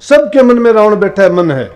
सबके मन में रावण बैठा है, मन है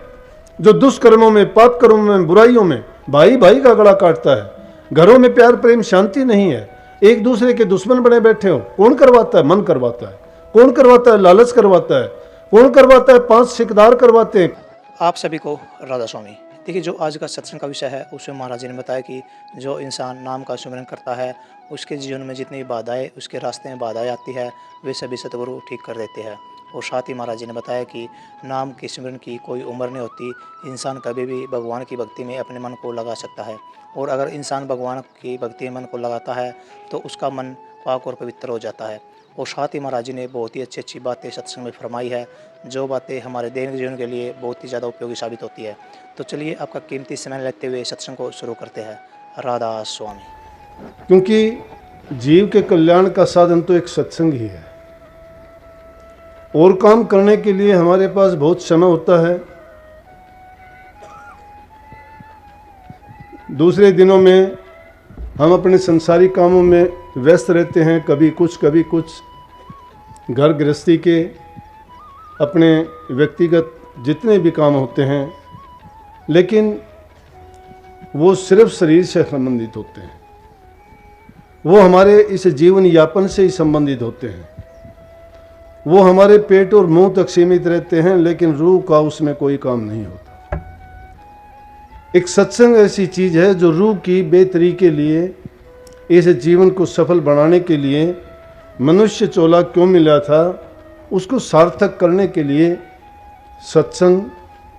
जो दुष्कर्मों में, पाप कर्मों में, बुराइयों में भाई भाई का गला काटता है। घरों में प्यार प्रेम शांति नहीं है, एक दूसरे के दुश्मन बने बैठे हो। कौन करवाता है? मन करवाता है। कौन करवाता है? लालच करवाता है। कौन करवाता है? 5 ठेकेदार करवाते हैं। आप सभी को राधा स्वामी। देखिए, जो आज का सत्संग का विषय है उसमें महाराज जी ने बताया कि जो इंसान नाम का सुमिरन करता है उसके जीवन में जितनी बाधाएं, उसके रास्ते में बाधाएं आती है, वे सभी सतगुरु ठीक कर देते हैं। और साथ ही महाराज जी ने बताया कि नाम के सिमरन की कोई उम्र नहीं होती, इंसान कभी भी भगवान की भक्ति में अपने मन को लगा सकता है। और अगर इंसान भगवान की भक्ति में मन को लगाता है तो उसका मन पाक और पवित्र हो जाता है। और साथ ही महाराज जी ने बहुत ही अच्छी अच्छी बातें सत्संग में फरमाई है, जो बातें हमारे दैनिक जीवन के लिए बहुत ही ज़्यादा उपयोगी साबित होती है। तो चलिए आपका कीमती समय लेते हुए सत्संग को शुरू करते हैं। राधा स्वामी। क्योंकि जीव के कल्याण का साधन तो एक सत्संग ही है। और काम करने के लिए हमारे पास बहुत समय होता है। दूसरे दिनों में हम अपने संसारिक कामों में व्यस्त रहते हैं, कभी कुछ कभी कुछ, घर गृहस्थी के, अपने व्यक्तिगत जितने भी काम होते हैं, लेकिन वो सिर्फ शरीर से संबंधित होते हैं। वो हमारे इस जीवन यापन से ही संबंधित होते हैं। वो हमारे पेट और मुंह तक सीमित रहते हैं, लेकिन रूह का उसमें कोई काम नहीं होता। एक सत्संग ऐसी चीज है जो रूह की बेहतरी के लिए, इस जीवन को सफल बनाने के लिए मनुष्य चोला क्यों मिला था, उसको सार्थक करने के लिए सत्संग,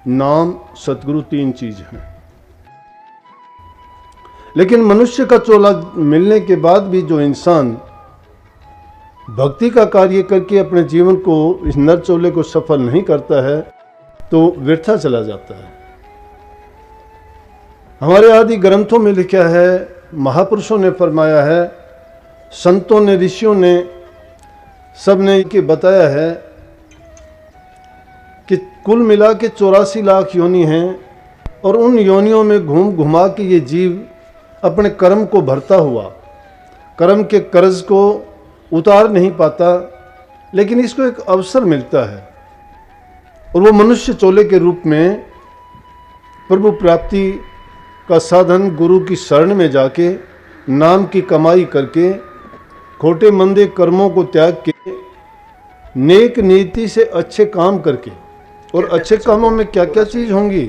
नाम, सतगुरु 3 चीज हैं। लेकिन मनुष्य का चोला मिलने के बाद भी जो इंसान भक्ति का कार्य करके अपने जीवन को, इस नर चोले को सफल नहीं करता है तो व्यर्था चला जाता है। हमारे आदि ग्रंथों में लिखा है, महापुरुषों ने फरमाया है, संतों ने, ऋषियों ने, सब ने के बताया है कि कुल मिला के 84 लाख योनि हैं। और उन योनियों में घूम घुमा के ये जीव अपने कर्म को भरता हुआ, कर्म के कर्ज को उतार नहीं पाता, लेकिन इसको एक अवसर मिलता है और वो मनुष्य चोले के रूप में प्रभु प्राप्ति का साधन गुरु की शरण में जाके, नाम की कमाई करके, खोटे मंदे कर्मों को त्याग के, नेक नीति से अच्छे काम करके। और अच्छे कामों में क्या क्या चीज़ होंगी?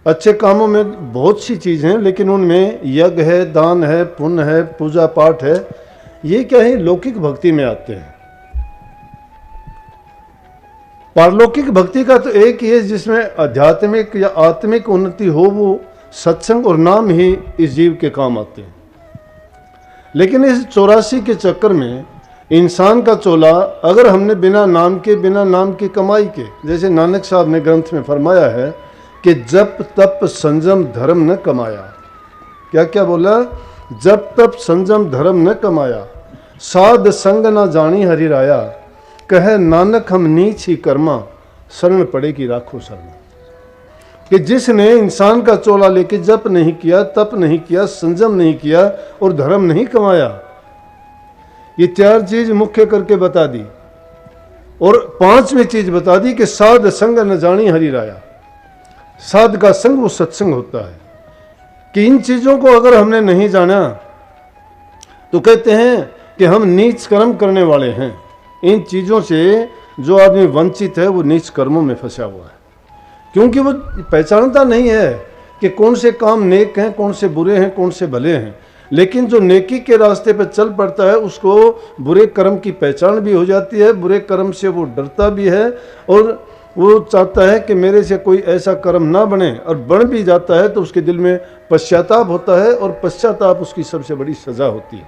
अच्छे कामों में बहुत सी चीज़ हैं, लेकिन उनमें यज्ञ है, दान है, पुण्य है, पूजा पाठ है। ये क्या है? लौकिक भक्ति में आते हैं। पारलौकिक भक्ति का तो एक ही है जिसमें आध्यात्मिक या आत्मिक उन्नति हो, वो सत्संग और नाम ही इस जीव के काम आते हैं। लेकिन इस 84 के चक्कर में इंसान का चोला, अगर हमने बिना नाम के, बिना नाम की कमाई के, जैसे नानक साहब ने ग्रंथ में फरमाया है कि जप तप संयम धर्म न कमाया। क्या क्या बोला? जप तप संयम धर्म न कमाया, साध संग न जानी हरि राया, कहे नानक हम नीच ही कर्मा, शरण पड़े की राखो शरण। कि जिसने इंसान का चोला लेके जप नहीं किया, तप नहीं किया, संयम नहीं किया और धर्म नहीं कमाया, ये 4 चीज मुख्य करके बता दी। और 5वीं चीज बता दी कि साध संग न जानी हरि राया। साध का संग वो सत्संग होता है। कि इन चीजों को अगर हमने नहीं जाना तो कहते हैं कि हम नीच कर्म करने वाले हैं। इन चीजों से जो आदमी वंचित है वो नीच कर्मों में फंसा हुआ है, क्योंकि वो पहचानता नहीं है कि कौन से काम नेक हैं, कौन से बुरे हैं, कौन से भले हैं। लेकिन जो नेकी के रास्ते पर चल पड़ता है उसको बुरे कर्म की पहचान भी हो जाती है, बुरे कर्म से वो डरता भी है और वो चाहता है कि मेरे से कोई ऐसा कर्म ना बने। और बन भी जाता है तो उसके दिल में पश्चाताप होता है और पश्चाताप उसकी सबसे बड़ी सज़ा होती है।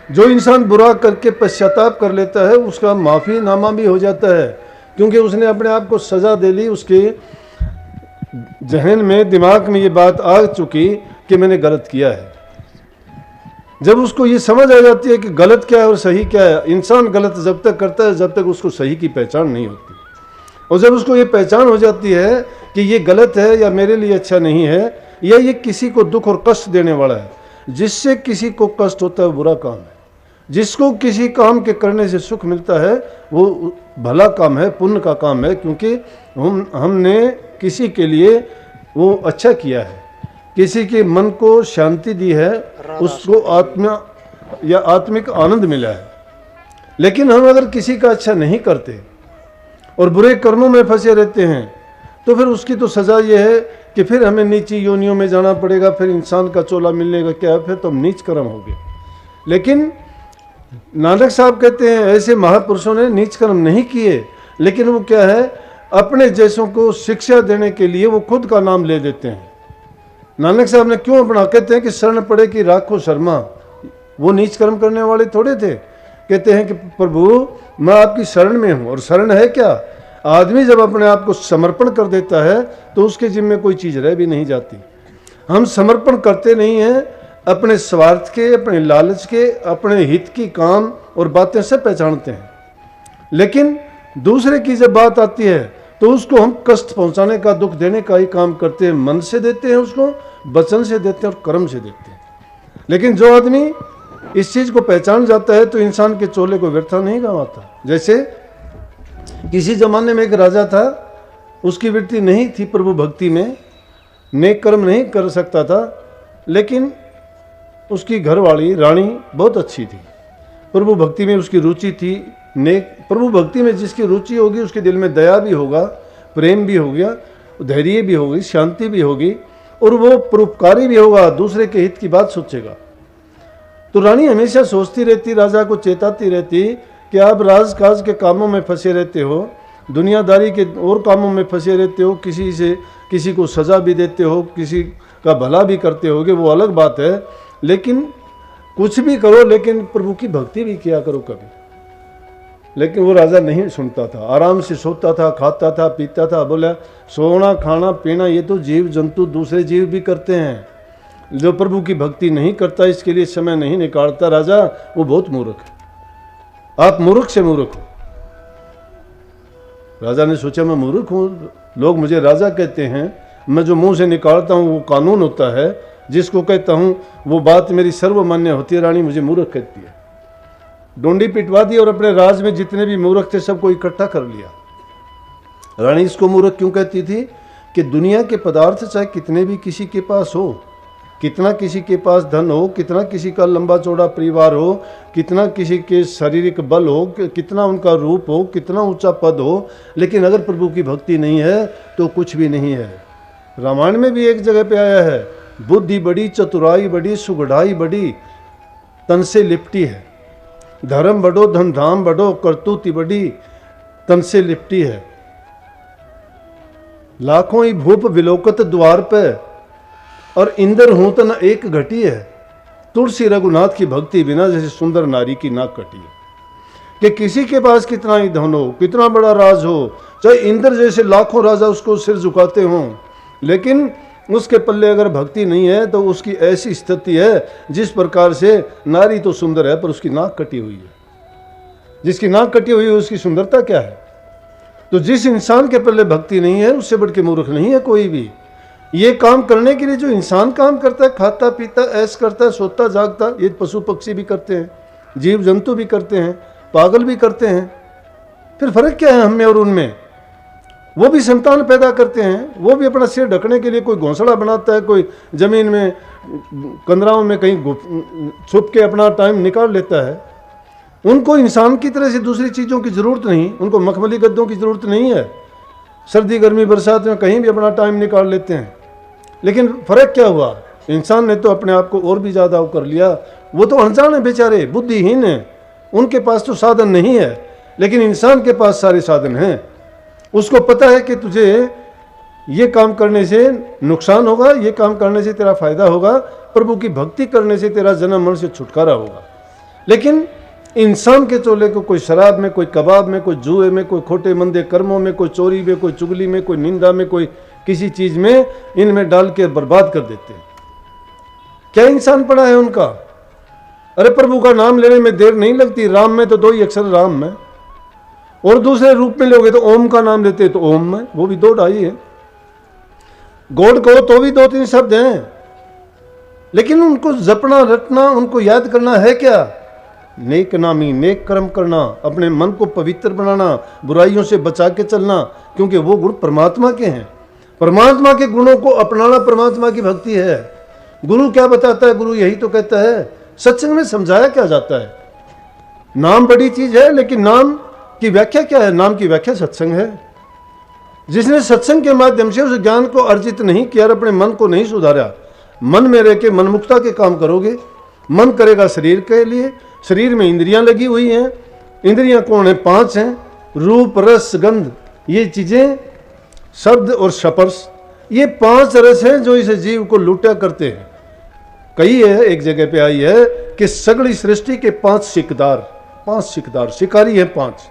जो इंसान बुरा करके पश्चाताप कर लेता है उसका माफ़ीनामा भी हो जाता है, क्योंकि उसने अपने आप को सज़ा दे ली। उसके जहन में, दिमाग में ये बात आ चुकी कि मैंने गलत किया है। जब उसको ये समझ आ जाती है कि गलत क्या है और सही क्या है, इंसान गलत जब तक करता है जब तक उसको सही की पहचान नहीं होती। और जब उसको ये पहचान हो जाती है कि ये गलत है या मेरे लिए अच्छा नहीं है, या ये किसी को दुख और कष्ट देने वाला है, जिससे किसी को कष्ट होता है बुरा काम है, जिसको किसी काम के करने से सुख मिलता है वो भला काम है, पुण्य का काम है, क्योंकि हमने किसी के लिए वो अच्छा किया है, किसी के मन को शांति दी है, उसको आत्मा या आत्मिक आनंद मिला है। लेकिन हम अगर किसी का अच्छा नहीं करते और बुरे कर्मों में फंसे रहते हैं तो फिर उसकी तो सज़ा ये है कि फिर हमें नीची योनियों में जाना पड़ेगा, फिर इंसान का चोला मिलने का क्या है, फिर तो हम नीच कर्म हो गए। लेकिन नानक साहब कहते हैं ऐसे महापुरुषों ने नीच कर्म नहीं किए, लेकिन वो क्या है, अपने जैसों को शिक्षा देने के लिए वो खुद का नाम ले देते हैं। नानक साहब ने क्यों अपना, कहते हैं कि शरण पड़े कि राखो शर्मा, वो नीच कर्म करने वाले थोड़े थे। कहते हैं कि प्रभु मैं आपकी शरण में हूँ, और शरण है क्या, आदमी जब अपने आप को समर्पण कर देता है तो उसके जिम्मे कोई चीज़ रह भी नहीं जाती। हम समर्पण करते नहीं हैं, अपने स्वार्थ के, अपने लालच के, अपने हित की काम और बातें सब पहचानते हैं, लेकिन दूसरे की जब बात आती है तो उसको हम कष्ट पहुंचाने का, दुख देने का ही काम करते हैं। मन से देते हैं उसको, वचन से देते हैं और कर्म से देते हैं। लेकिन जो आदमी इस चीज़ को पहचान जाता है तो इंसान के चोले को व्यर्थ नहीं गंवाता। जैसे किसी जमाने में एक राजा था, उसकी वृत्ति नहीं थी प्रभु भक्ति में, नेक कर्म नहीं कर सकता था, लेकिन उसकी घरवाली रानी बहुत अच्छी थी, प्रभु भक्ति में उसकी रुचि थी। नेक प्रभु भक्ति में जिसकी रुचि होगी उसके दिल में दया भी होगा, प्रेम भी हो गया, धैर्य भी होगी, शांति भी होगी, और वो परोपकारी भी होगा, दूसरे के हित की बात सोचेगा। तो रानी हमेशा सोचती रहती, राजा को चेताती रहती कि आप राजकाज के कामों में फंसे रहते हो, दुनियादारी के और कामों में फंसे रहते हो, किसी को सज़ा भी देते हो, किसी का भला भी करते होगे, वो अलग बात है, लेकिन कुछ भी करो लेकिन प्रभु की भक्ति भी किया करो कभी। लेकिन वो राजा नहीं सुनता था, आराम से सोता था, खाता था, पीता था। बोला सोना खाना पीना ये तो जीव जंतु दूसरे जीव भी करते हैं, जो प्रभु की भक्ति नहीं करता, इसके लिए समय नहीं निकालता राजा, वो बहुत मूर्ख है। आप मूर्ख से मूर्ख हो। राजा ने सोचा मैं मूर्ख हूँ, लोग मुझे राजा कहते हैं, मैं जो मुंह से निकालता हूँ वो कानून होता है, जिसको कहता हूँ वो बात मेरी सर्वमान्य होती है। रानी मुझे मूर्ख कहती है, डोंडी पिटवा दी और अपने राज में जितने भी मूर्ख थे सबको इकट्ठा कर लिया। रानी इसको मूर्ख क्यों कहती थी कि दुनिया के पदार्थ चाहे कितने भी किसी के पास हो, कितना किसी के पास धन हो, कितना किसी का लंबा चौड़ा परिवार हो, कितना किसी के शारीरिक बल हो, कितना उनका रूप हो, कितना ऊंचा पद हो, लेकिन अगर प्रभु की भक्ति नहीं है तो कुछ भी नहीं है। रामायण में भी एक जगह पे आया है, बुद्धि बड़ी, चतुराई बड़ी, सुगढ़ाई बड़ी, तन से लिपटी है, धर्म बड़ो, धन धाम बड़ो, करतूती बड़ी, तन से लिपटी है। लाखों ही भूप विलोकत द्वार पे, और इंद्र हूं तो न एक घटी है। तुलसी रघुनाथ की भक्ति बिना जैसे सुंदर नारी की नाक कटी है। कि किसी के पास कितना ही धन हो, कितना बड़ा राज हो, चाहे इंद्र जैसे लाखों राजा उसको सिर झुकाते हों, लेकिन उसके पल्ले अगर भक्ति नहीं है तो उसकी ऐसी स्थिति है जिस प्रकार से नारी तो सुंदर है पर उसकी नाक कटी हुई है। जिसकी नाक कटी हुई है उसकी सुंदरता क्या है? तो जिस इंसान के पल्ले भक्ति नहीं है उससे बढ़ के मूर्ख नहीं है कोई भी। ये काम करने के लिए जो इंसान काम करता है, खाता पीता ऐश करता है, सोता जागता, ये पशु पक्षी भी करते हैं, जीव जंतु भी करते हैं, पागल भी करते हैं। फिर फर्क क्या है हम में और उनमें? वो भी संतान पैदा करते हैं, वो भी अपना सिर ढकने के लिए कोई घोंसला बनाता है, कोई जमीन में कंदराओं में कहीं छुप के अपना टाइम निकाल लेता है। उनको इंसान की तरह से दूसरी चीज़ों की ज़रूरत नहीं, उनको मखमली गद्दों की ज़रूरत नहीं है। सर्दी गर्मी बरसात में कहीं भी अपना टाइम निकाल लेते हैं। लेकिन फ़र्क क्या हुआ? इंसान ने तो अपने आप को और भी ज़्यादा वो कर लिया। वो तो अनजान है बेचारे, बुद्धिहीन है, उनके पास तो साधन नहीं है, लेकिन इंसान के पास सारे साधन हैं। उसको पता है कि तुझे ये काम करने से नुकसान होगा, ये काम करने से तेरा फायदा होगा, प्रभु की भक्ति करने से तेरा जन्म मरण से छुटकारा होगा। लेकिन इंसान के चोले को कोई शराब में, कोई कबाब में, कोई जुए में, कोई खोटे मंदे कर्मों में, कोई चोरी में, कोई चुगली में, कोई निंदा में, कोई किसी चीज में, इनमें डाल के बर्बाद कर देते हैं। क्या इंसान पड़ा है उनका? अरे प्रभु का नाम लेने में देर नहीं लगती। राम में तो 2 ही अक्षर राम है, और दूसरे रूप में लोगे तो ओम का नाम लेते तो ओम है, वो भी 2-2.5 है। गॉड कहो तो भी 2-3 शब्द हैं, लेकिन उनको जपना रटना, उनको याद करना है क्या? नेक नामी, नेक कर्म करना, अपने मन को पवित्र बनाना, बुराइयों से बचा के चलना, क्योंकि वो गुण परमात्मा के हैं। परमात्मा के गुणों को अपनाना परमात्मा की भक्ति है। गुरु क्या बताता है? गुरु यही तो कहता है। सत्संग में समझाया क्या जाता है? नाम बड़ी चीज है, लेकिन नाम की व्याख्या क्या है? नाम की व्याख्या सत्संग है। जिसने सत्संग के माध्यम से उस ज्ञान को अर्जित नहीं किया और अपने मन को नहीं सुधारा, मन में रह के मनमुक्ता के काम करोगे। मन करेगा शरीर के लिए, शरीर में इंद्रियां लगी हुई हैं। इंद्रियां कौन है? 5 हैं, रूप रस गंध, ये चीजें, शब्द और स्पर्श, ये 5 रस हैं जो इस जीव को लूटा करते हैं। कही है, एक जगह पे आई है कि सगली सृष्टि के 5 सिकदार, 5 सिकदार, शिकारी है 5।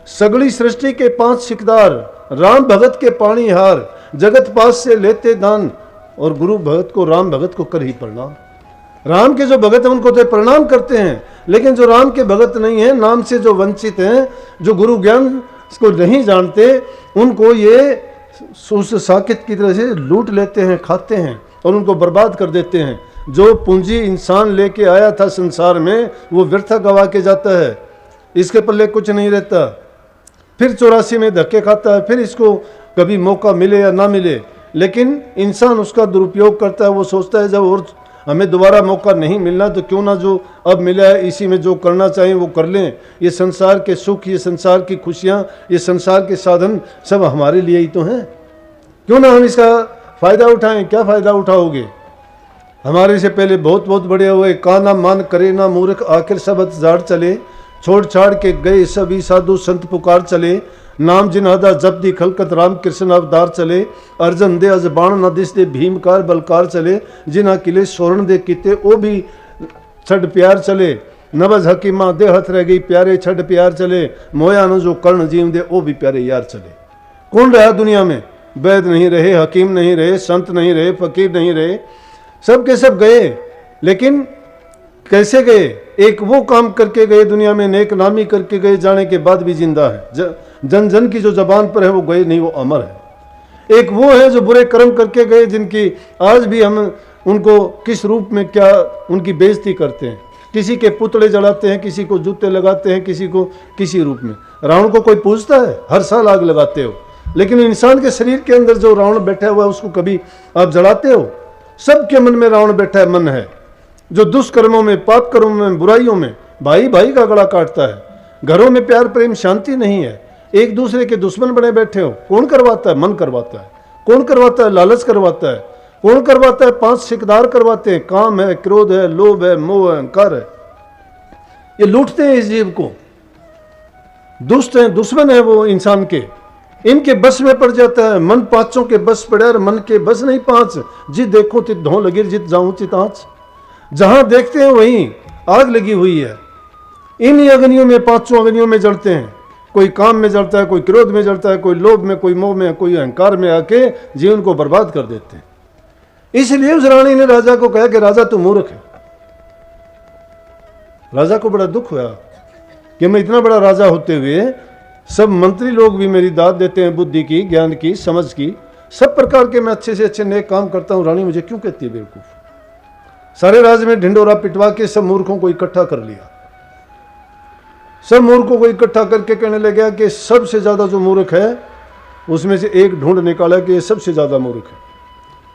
सगली सृष्टि के 5 सिकदार, राम भगत के पानी हार, जगत पास से लेते दान, और गुरु भगत को, राम भगत को कर ही प्रणाम। राम के जो भगत हैं उनको तो प्रणाम करते हैं, लेकिन जो राम के भगत नहीं है, नाम से जो वंचित हैं, जो गुरु ज्ञान को नहीं जानते, उनको ये उस साकित की तरह से लूट लेते हैं, खाते हैं और उनको बर्बाद कर देते हैं। जो पूंजी इंसान लेके आया था संसार में, वो व्यर्थ गवा के जाता है, इसके पल्ले कुछ नहीं रहता। फिर 84 में धक्के खाता है, फिर इसको कभी मौका मिले या ना मिले, लेकिन इंसान उसका दुरुपयोग करता है। वो सोचता है जब और हमें दोबारा मौका नहीं मिलना तो क्यों ना जो अब मिला है इसी में जो करना चाहिए वो कर लें। ये संसार के सुख, ये संसार की खुशियाँ, ये संसार के साधन सब हमारे लिए ही तो हैं, क्यों ना हम इसका फ़ायदा उठाएं। क्या फ़ायदा उठाओगे? हमारे से पहले बहुत बहुत बड़े हुए, काना मान करे ना मूर्ख, आखिर सब झाड़ चले, छोड़ छाड़ के गए सभी साधु संत पुकार चले, नाम जिन्हादा जप दी खलकत राम कृष्ण अवतार चले, अर्जन दे अजबाण न दिस दे भीमकार बलकार चले, जिन्हा किले सोरण दे किते ओ भी छड़ प्यार चले, नवज हकीमा दे हथ रह गई प्यारे छड़ प्यार चले, मोया न जो कर्ण जीव दे ओ भी प्यारे यार चले। कौन रहा दुनिया में? वैद नहीं रहे, हकीम नहीं रहे, संत नहीं रहे, फकीर नहीं रहे, सब के सब गए। लेकिन कैसे गए? एक वो काम करके गए दुनिया में, नेक नामी करके गए, जाने के बाद भी जिंदा है। जन जन की जो जबान पर है वो गए नहीं, वो अमर है। एक वो है जो बुरे कर्म करके गए, जिनकी आज भी हम उनको किस रूप में क्या उनकी बेइज्जती करते हैं। किसी के पुतले जलाते हैं, किसी को जूते लगाते हैं, किसी को किसी रूप में। रावण को कोई पूछता है? हर साल आग लगाते हो, लेकिन इंसान के शरीर के अंदर जो रावण बैठा हुआ है उसको कभी आप जलाते हो? सबके मन में रावण बैठा है, मन है जो दुष्कर्मों में, पाप कर्मों में, बुराइयों में भाई भाई का गला काटता है। घरों में प्यार प्रेम शांति नहीं है, एक दूसरे के दुश्मन बने बैठे हो। कौन करवाता है? मन करवाता है। कौन करवाता है? लालच करवाता है। कौन करवाता है? 5 सिकदार करवाते हैं। काम है, क्रोध है, लोभ है, मोह है, अहंकार है। ये लूटते हैं इस जीव को। दुष्ट हैं, दुश्मन है वो इंसान के, इनके बस में पड़ जाता है। मन 5 के बस पड़े, और मन के बस नहीं 5। जित देखो तित धों लगी, जित जाऊं चित आंच। जहां देखते हैं वहीं आग लगी हुई है। इन अग्नियों में, 5 अग्नियों में जलते हैं। कोई काम में जलता है, कोई क्रोध में जलता है, कोई लोभ में, कोई मोह में, कोई अहंकार में आके जीवन को बर्बाद कर देते हैं। इसलिए उस रानी ने राजा को कहा कि राजा तू मूर्ख है। राजा को बड़ा दुख हुआ कि मैं इतना बड़ा राजा होते हुए सब मंत्री लोग भी मेरी दाद देते हैं, बुद्धि की, ज्ञान की, समझ की, सब प्रकार के मैं अच्छे से अच्छे नेक काम करता हूं, रानी मुझे क्यों कहती है बेवकूफ? सारे राज्य में ढिंडोरा पिटवा के सब मूर्खों को इकट्ठा कर लिया। सब मूर्खों को इकट्ठा करके कहने लगा कि सबसे ज्यादा जो मूर्ख है उसमें से एक ढूंढ निकाला कि ये सबसे ज्यादा मूर्ख है,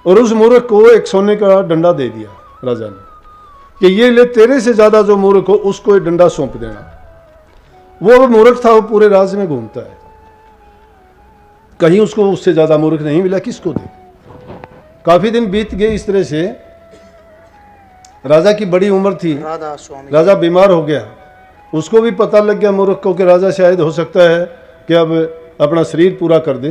और उस मूर्ख को एक सोने का डंडा दे दिया राजा ने कि ये ले, तेरे से ज्यादा जो मूर्ख हो उसको ये डंडा सौंप देना। वो मूर्ख था, वो पूरे राज्य में घूमता है, कहीं उसको उससे ज्यादा मूर्ख नहीं मिला, किसको दे? काफी दिन बीत गए इस तरह से। राजा की बड़ी उम्र थी, राजा बीमार हो गया। उसको भी पता लग गया मूर्ख को कि राजा शायद हो सकता है कि अब अपना शरीर पूरा कर दे।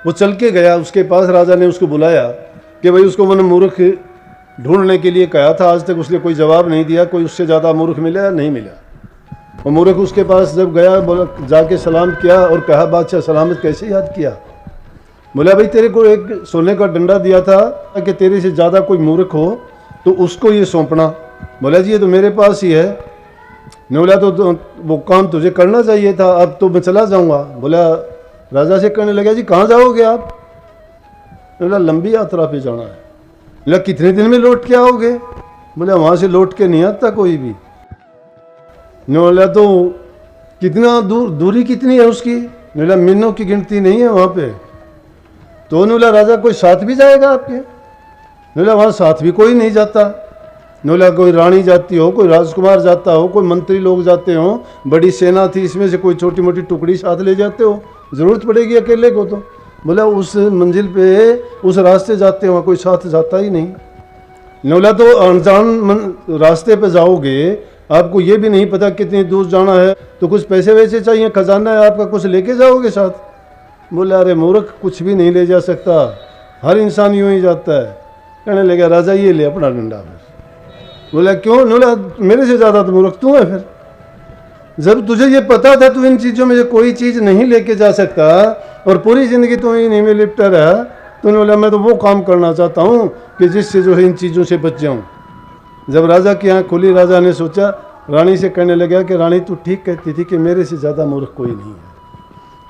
वो चल के गया उसके पास। राजा ने उसको बुलाया कि भाई, उसको मैंने मूर्ख ढूंढने के लिए कहा था, आज तक उसने कोई जवाब नहीं दिया, कोई उससे ज़्यादा मूर्ख मिला या नहीं मिला। वो मूर्ख उसके पास जब गया, बोला, जाके सलाम किया और कहा, बादशाह सलामत, कैसे याद किया? बोला, भाई तेरे को एक सोने का डंडा दिया था कि तेरे से ज़्यादा कोई मूर्ख हो तो उसको ये सौंपना। बोला, जी ये तो मेरे पास ही है। ने बोला, तो वो काम तुझे करना चाहिए था, अब तो मैं चला जाऊंगा। बोला, राजा से कहने लगा, जी कहाँ जाओगे आप? बोला, लंबी यात्रा पे जाना है। बोला, कितने दिन में लौट के आओगे? बोले वहाँ से लौट के नहीं आता कोई भी। ने बोला तो कितना दूरी कितनी है उसकी? ने बोला मीनों की गिनती नहीं है वहाँ पे। तो ने बोला राजा कोई साथ भी जाएगा आपके? ने बोला वहाँ साथ भी कोई नहीं जाता। ने बोला कोई रानी जाती हो, कोई राजकुमार जाता हो, कोई मंत्री लोग जाते हो, बड़ी सेना थी इसमें से कोई छोटी मोटी टुकड़ी साथ ले जाते हो, ज़रूरत पड़ेगी अकेले को? तो बोला उस मंजिल पे उस रास्ते जाते हो कोई साथ जाता ही नहीं। ने बोला तो अनजान रास्ते पे जाओगे, आपको ये भी नहीं पता कितनी दूर जाना है, तो कुछ पैसे वैसे चाहिए, खजाना है आपका, कुछ लेके जाओगे साथ? बोला अरे मूर्ख कुछ भी नहीं ले जा सकता, हर इंसान यूं ही जाता है। कहने लगा राजा ये ले अपना डंडा। फिर बोला क्यों? बोला मेरे से ज़्यादा तो मूर्ख तू है। फिर जब तुझे ये पता था तू इन चीज़ों में से कोई चीज़ नहीं लेके जा सकता और पूरी ज़िंदगी तू इन्हीं में लिपटा रहा, तो बोला मैं तो वो काम करना चाहता हूँ कि जिससे जो है इन चीज़ों से बच जाऊँ। जब राजा की आँख खुली, राजा ने सोचा, रानी से कहने लगा कि रानी तू ठीक कहती थी कि मेरे से ज़्यादा मूर्ख कोई नहीं है।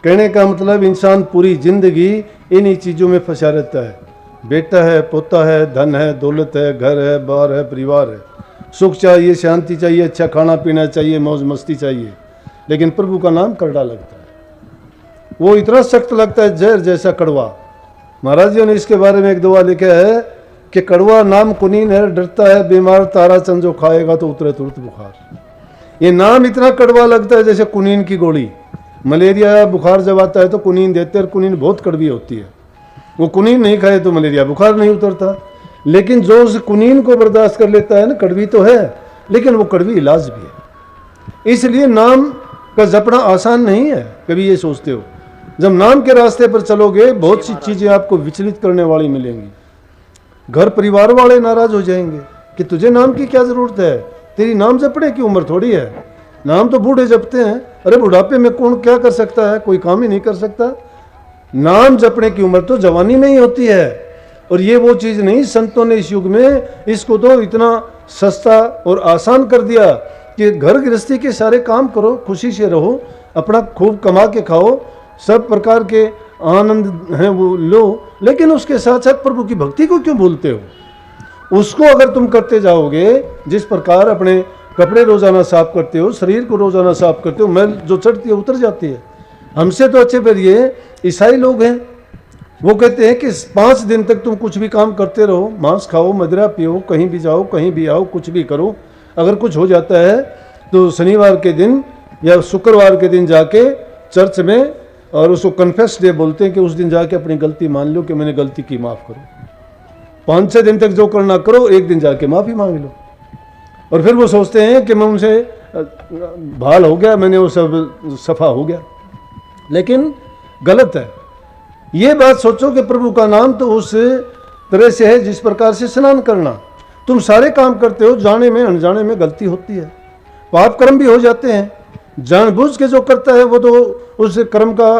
कहने का मतलब इंसान पूरी ज़िंदगी इन्हीं चीज़ों में फंसा रहता है। बेटा है, पोता है, धन है, दौलत है, घर है, बार है, परिवार है, सुख चाहिए, शांति चाहिए, अच्छा खाना पीना चाहिए, मौज मस्ती चाहिए, लेकिन प्रभु का नाम कड़वा लगता है। वो इतना सख्त लगता है, जहर जैसा कड़वा। महाराज जी ने इसके बारे में एक दुआ लिखा है कि कड़वा नाम कुनीन है, डरता है बीमार तारा चंद जो खाएगा तो उतरे तुरंत बुखार। ये नाम इतना कड़वा लगता है जैसे कुनीन की गोली। मलेरिया बुखार जब आता है तो कुनीन देते हैं, और कुनीन बहुत कड़वी होती है। वो कुनीन नहीं खाए तो मलेरिया बुखार नहीं उतरता। लेकिन जो उस कुनीन को बर्दाश्त कर लेता है ना, कड़वी तो है लेकिन वो कड़वी इलाज भी है। इसलिए नाम का जपना आसान नहीं है, कभी ये सोचते हो। जब नाम के रास्ते पर चलोगे बहुत सी चीज़ें आपको विचलित करने वाली मिलेंगी। घर परिवार वाले नाराज हो जाएंगे कि तुझे नाम की क्या ज़रूरत है, तेरी नाम जपने की उम्र थोड़ी है, नाम तो बूढ़े जपते हैं। अरे बुढ़ापे में कौन क्या कर सकता है, कोई काम ही नहीं कर सकता। नाम जपने की उम्र तो जवानी में ही होती है। और ये वो चीज़ नहीं, संतों ने इस युग में इसको तो इतना सस्ता और आसान कर दिया कि घर गृहस्थी के सारे काम करो, खुशी से रहो, अपना खूब कमा के खाओ, सब प्रकार के आनंद हैं वो लो, लेकिन उसके साथ साथ प्रभु की भक्ति को क्यों भूलते हो? उसको अगर तुम करते जाओगे, जिस प्रकार अपने कपड़े रोज़ाना साफ करते हो, शरीर को रोज़ाना साफ करते हो, मैल जो चढ़ती है उतर जाती है। हमसे तो अच्छे फिर ये ईसाई लोग हैं, वो कहते हैं कि 5 दिन तक तुम कुछ भी काम करते रहो, मांस खाओ, मदिरा पियो, कहीं भी जाओ, कहीं भी आओ, कुछ भी करो। अगर कुछ हो जाता है तो शनिवार के दिन या शुक्रवार के दिन जाके चर्च में, और उसको कन्फेस डे बोलते हैं, कि उस दिन जाके अपनी गलती मान लो कि मैंने गलती की, माफ़ करो। 5-6 दिन तक जो करना करो, एक दिन जाके माफ़ी मांग लो। और फिर वो सोचते हैं कि मैं उनसे भाल हो गया, मैंने वो सब सफ़ा हो गया, लेकिन गलत है। ये बात सोचो कि प्रभु का नाम तो उस तरह से है जिस प्रकार से स्नान करना। तुम सारे काम करते हो, जाने में अनजाने में गलती होती है, पाप कर्म भी हो जाते हैं। जानबूझ के जो करता है वो तो उस कर्म का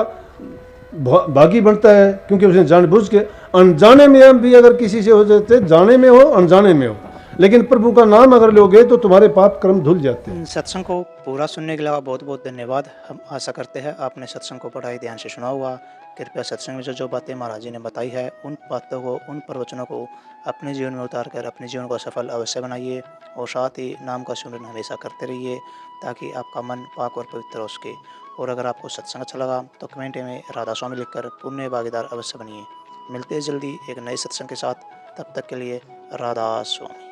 भागी बनता है, क्योंकि उसने जानबूझ के। अनजाने में हम भी अगर किसी से हो जाते, जाने में हो अनजाने में हो, लेकिन प्रभु का नाम अगर लोगे तो तुम्हारे पाप कर्म धुल जाते हैं। सत्संग को पूरा सुनने के लिए बहुत बहुत धन्यवाद। हम आशा करते हैं आपने सत्संग को बड़ा ही ध्यान से सुना होगा। कृपया सत्संग में जो बातें महाराज जी ने बताई है, उन बातों को, उन प्रवचनों को अपने जीवन में उतार कर अपने जीवन को सफल अवश्य बनाइए, और साथ ही नाम का सुमिरन हमेशा करते रहिए, ताकि आपका मन पाक और पवित्र हो सके। और अगर आपको सत्संग अच्छा लगा तो कमेंट में राधा स्वामी लिखकर पुण्य भागीदार अवश्य बनिए। मिलते हैं जल्दी एक नए सत्संग के साथ, तब तक के लिए राधा स्वामी।